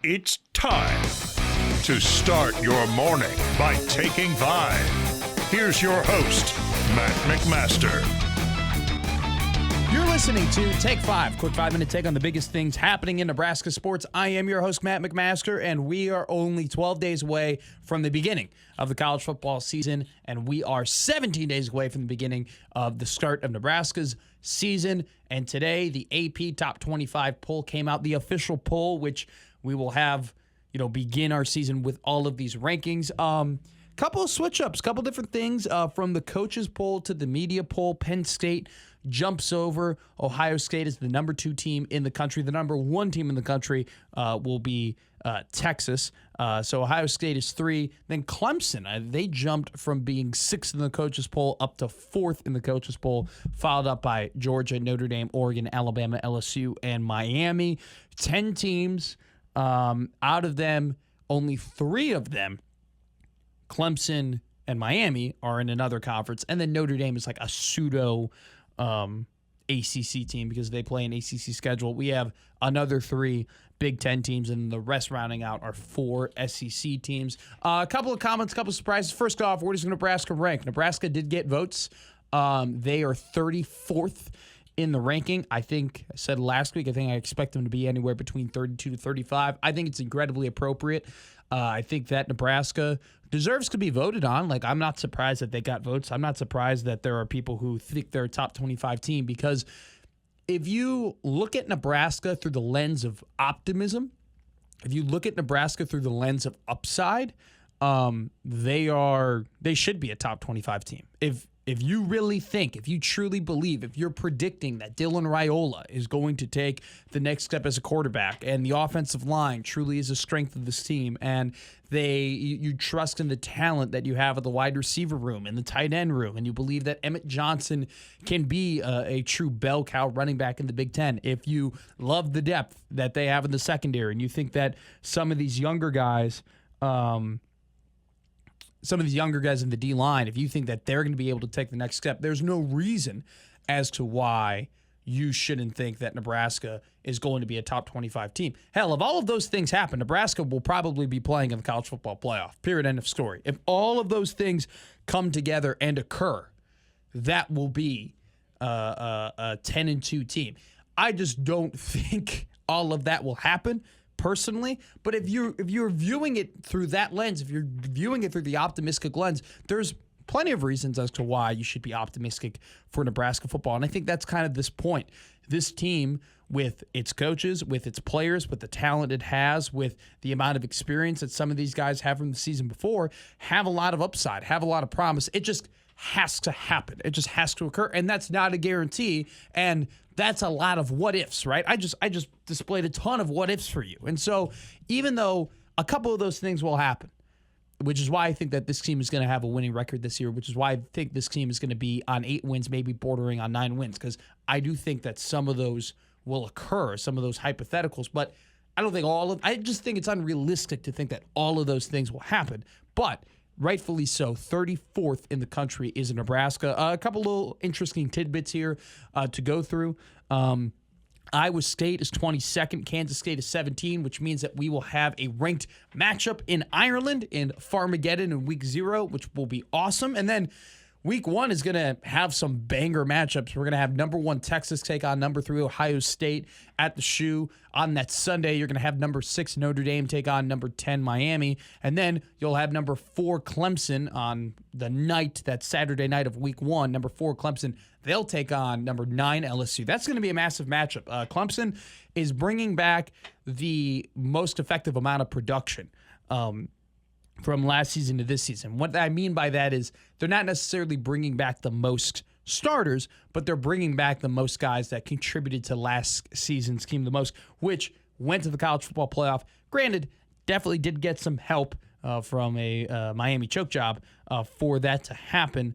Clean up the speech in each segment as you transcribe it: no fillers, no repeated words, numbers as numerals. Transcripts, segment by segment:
It's time to start your morning by taking 5. Here's your host, Matt McMaster. You're listening to Take 5, quick 5-minute take on the biggest things happening in Nebraska sports. I am your host, Matt McMaster, and we are only 12 days away from the beginning of the college football season, and we are 17 days away from the beginning of the start of Nebraska's season. And today, the AP Top 25 poll came out, the official poll, which we will have, begin our season with all of these rankings. Couple of switch-ups, couple different things from the coaches poll to the media poll. Penn State jumps over Ohio State as the number 2 team in the country. The number 1 team in the country will be Texas. So Ohio State is 3. Then Clemson, they jumped from being 6th in the coaches poll up to 4th in the coaches poll, followed up by Georgia, Notre Dame, Oregon, Alabama, LSU, and Miami. 10 teams. Out of them, only 3 of them, Clemson and Miami, are in another conference. And then Notre Dame is like a pseudo ACC team because they play an ACC schedule. We have another 3 Big Ten teams, and the rest rounding out are 4 SEC teams. A couple of comments, a couple of surprises. First off, where does Nebraska rank? Nebraska did get votes. They are 34th in the ranking. I think I said last week, I expect them to be anywhere between 32 to 35. I think it's incredibly appropriate. I think that Nebraska deserves to be voted on. Like, I'm not surprised that they got votes. I'm not surprised that there are people who think they're a top 25 team, because if you look at Nebraska through the lens of optimism, if you look at Nebraska through the lens of upside, they should be a top 25 team. If you really think, if you truly believe, if you're predicting that Dylan Raiola is going to take the next step as a quarterback, and the offensive line truly is a strength of this team, and you trust in the talent that you have at the wide receiver room and the tight end room, and you believe that Emmett Johnson can be a true bell cow running back in the Big Ten, if you love the depth that they have in the secondary, and you think that some of these younger guys in the D-line, if you think that they're going to be able to take the next step, there's no reason as to why you shouldn't think that Nebraska is going to be a top 25 team. Hell, if all of those things happen, Nebraska will probably be playing in the college football playoff. Period. End of story. If all of those things come together and occur, that will be a 10-2 team. I just don't think all of that will happen personally, but if you're viewing it through that lens, if you're viewing it through the optimistic lens, there's plenty of reasons as to why you should be optimistic for Nebraska football. And I think that's kind of this point. This team, with its coaches, with its players, with the talent it has, with the amount of experience that some of these guys have from the season before, have a lot of upside, have a lot of promise. It just has to happen. It just has to occur, and that's not a guarantee. And that's a lot of what ifs, right? I just displayed a ton of what ifs for you. And so even though a couple of those things will happen, which is why I think that this team is going to have a winning record this year, which is why I think this team is going to be on 8 wins, maybe bordering on 9 wins, because I do think that some of those will occur, some of those hypotheticals, but I just think it's unrealistic to think that all of those things will happen. But rightfully so, 34th in the country is Nebraska. A couple little interesting tidbits here to go through. Iowa State is 22nd, Kansas State is 17, which means that we will have a ranked matchup in Ireland in Farmageddon in week 0, which will be awesome. And then week 1 is going to have some banger matchups. We're going to have number 1 Texas take on number 3 Ohio State at the Shoe. On that Sunday, you're going to have number 6 Notre Dame take on number 10 Miami. And then you'll have number 4 Clemson on the night, that Saturday night of week 1. Number 4 Clemson, they'll take on number 9 LSU. That's going to be a massive matchup. Clemson is bringing back the most effective amount of production from last season to this season. What I mean by that is they're not necessarily bringing back the most starters, but they're bringing back the most guys that contributed to last season's team the most, which went to the college football playoff. Granted, definitely did get some help from a Miami choke job for that to happen.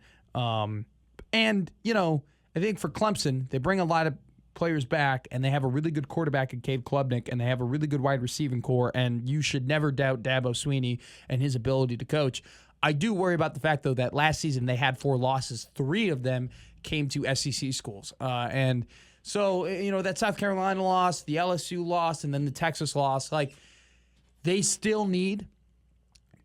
And, I think for Clemson, they bring a lot of players back, and they have a really good quarterback in Cade Klubnik, and they have a really good wide receiving core, and you should never doubt Dabo Swinney and his ability to coach. I do worry about the fact, though, that last season they had 4 losses. 3 of them came to SEC schools. And so, that South Carolina loss, the LSU loss, and then the Texas loss, They still need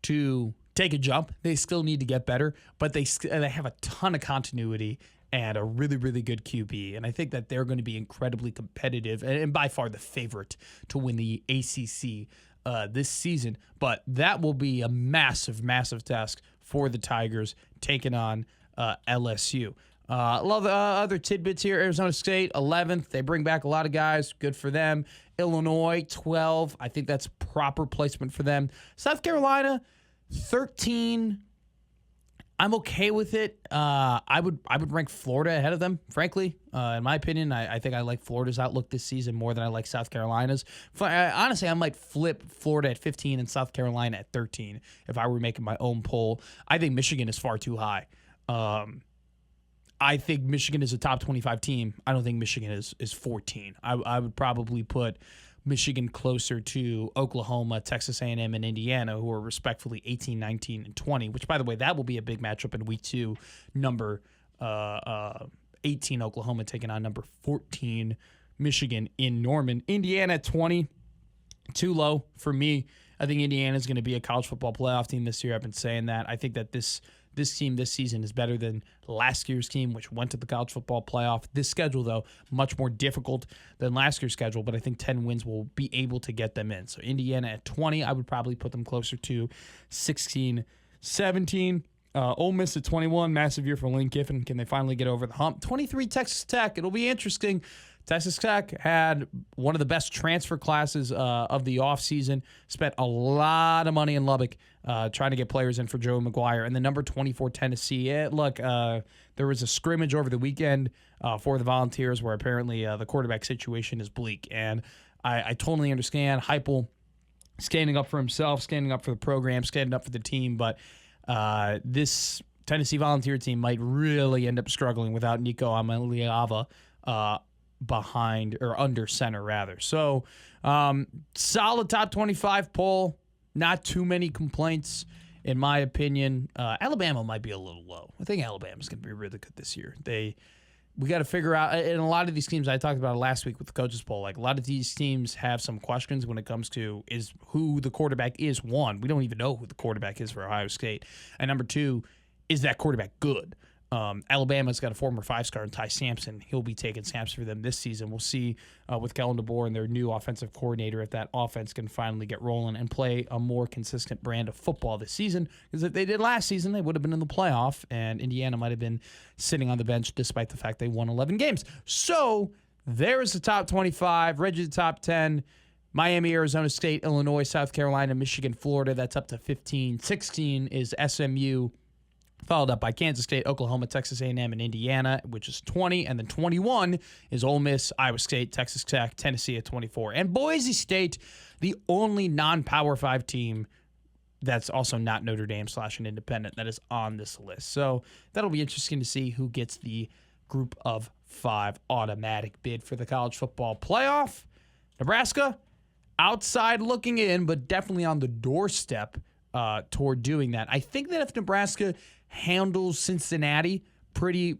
to take a jump. They still need to get better, but they have a ton of continuity and a really, really good QB. And I think that they're going to be incredibly competitive and by far the favorite to win the ACC this season. But that will be a massive, massive task for the Tigers taking on LSU. Love other tidbits here. Arizona State, 11th. They bring back a lot of guys. Good for them. Illinois, 12. I think that's proper placement for them. South Carolina, 13. I'm okay with it. I would rank Florida ahead of them, frankly. In my opinion, I think I like Florida's outlook this season more than I like South Carolina's. Honestly, I might flip Florida at 15 and South Carolina at 13 if I were making my own poll. I think Michigan is far too high. I think Michigan is a top 25 team. I don't think Michigan is 14. I would probably put Michigan closer to Oklahoma, Texas A&M, and Indiana, who are respectfully 18, 19, and 20, which, by the way, that will be a big matchup in Week 2. Number 18 Oklahoma taking on number 14 Michigan in Norman. Indiana at 20, too low for me. I think Indiana is going to be a college football playoff team this year. I've been saying that. I think that this team this season is better than last year's team, which went to the college football playoff. This schedule, though, much more difficult than last year's schedule, but I think 10 wins will be able to get them in. So Indiana at 20, I would probably put them closer to 16, 17. Ole Miss at 21, massive year for Lane Kiffin. Can they finally get over the hump? 23, Texas Tech. It'll be interesting. Texas Tech had one of the best transfer classes of the offseason, spent a lot of money in Lubbock trying to get players in for Joey McGuire. And the number 24 Tennessee, there was a scrimmage over the weekend for the Volunteers where apparently the quarterback situation is bleak. And I totally understand Heupel standing up for himself, standing up for the program, standing up for the team. But this Tennessee Volunteer team might really end up struggling without Nico Amaliava behind or under center rather. So solid top 25 poll. Not too many complaints in my opinion. Alabama might be a little low. I think Alabama's going to be really good this year. We got to figure out, and a lot of these teams, I talked about it last week with the coaches poll, like a lot of these teams have some questions when it comes to is who the quarterback is. One, we don't even know who the quarterback is for Ohio State. And number two, is that quarterback good? Alabama's got a former 5-star in Ty Sampson. He'll be taking snaps for them this season. We'll see with Kellen DeBoer and their new offensive coordinator if that offense can finally get rolling and play a more consistent brand of football this season. Because if they did last season, they would have been in the playoff, and Indiana might have been sitting on the bench despite the fact they won 11 games. So there is the top 25. Read you the top 10. Miami, Arizona State, Illinois, South Carolina, Michigan, Florida. That's up to 15. 16 is SMU. Followed up by Kansas State, Oklahoma, Texas A&M, and Indiana, which is 20. And then 21 is Ole Miss, Iowa State, Texas Tech, Tennessee at 24. And Boise State, the only non-Power 5 team that's also not Notre Dame / an independent that is on this list. So that'll be interesting to see who gets the group of 5 automatic bid for the college football playoff. Nebraska, outside looking in, but definitely on the doorstep toward doing that. I think that if Nebraska handles Cincinnati pretty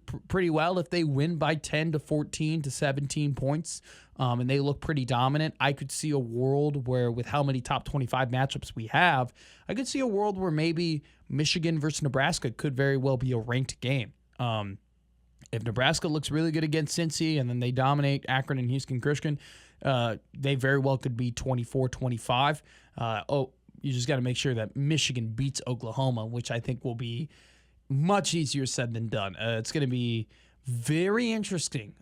well, if they win by 10 to 14 to 17 points, and they look pretty dominant, I could see a world where, with how many top 25 matchups we have, I could see a world where maybe Michigan versus Nebraska could very well be a ranked game. If Nebraska looks really good against Cincy and then they dominate Akron and Houston Christian, they very well could be 24-25. You just got to make sure that Michigan beats Oklahoma, which I think will be much easier said than done. It's going to be very interesting,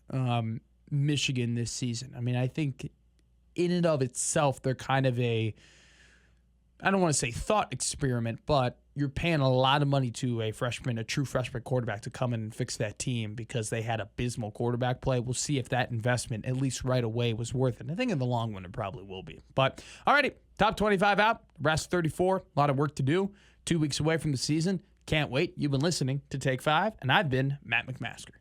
Michigan this season. I mean, I think in and of itself, they're kind of I don't want to say thought experiment, but you're paying a lot of money to a true freshman quarterback to come in and fix that team because they had abysmal quarterback play. We'll see if that investment, at least right away, was worth it. I think in the long run, it probably will be. But, all righty, top 25 out, Nebraska 34, a lot of work to do. 2 weeks away from the season. Can't wait. You've been listening to Take 5, and I've been Matt McMaster.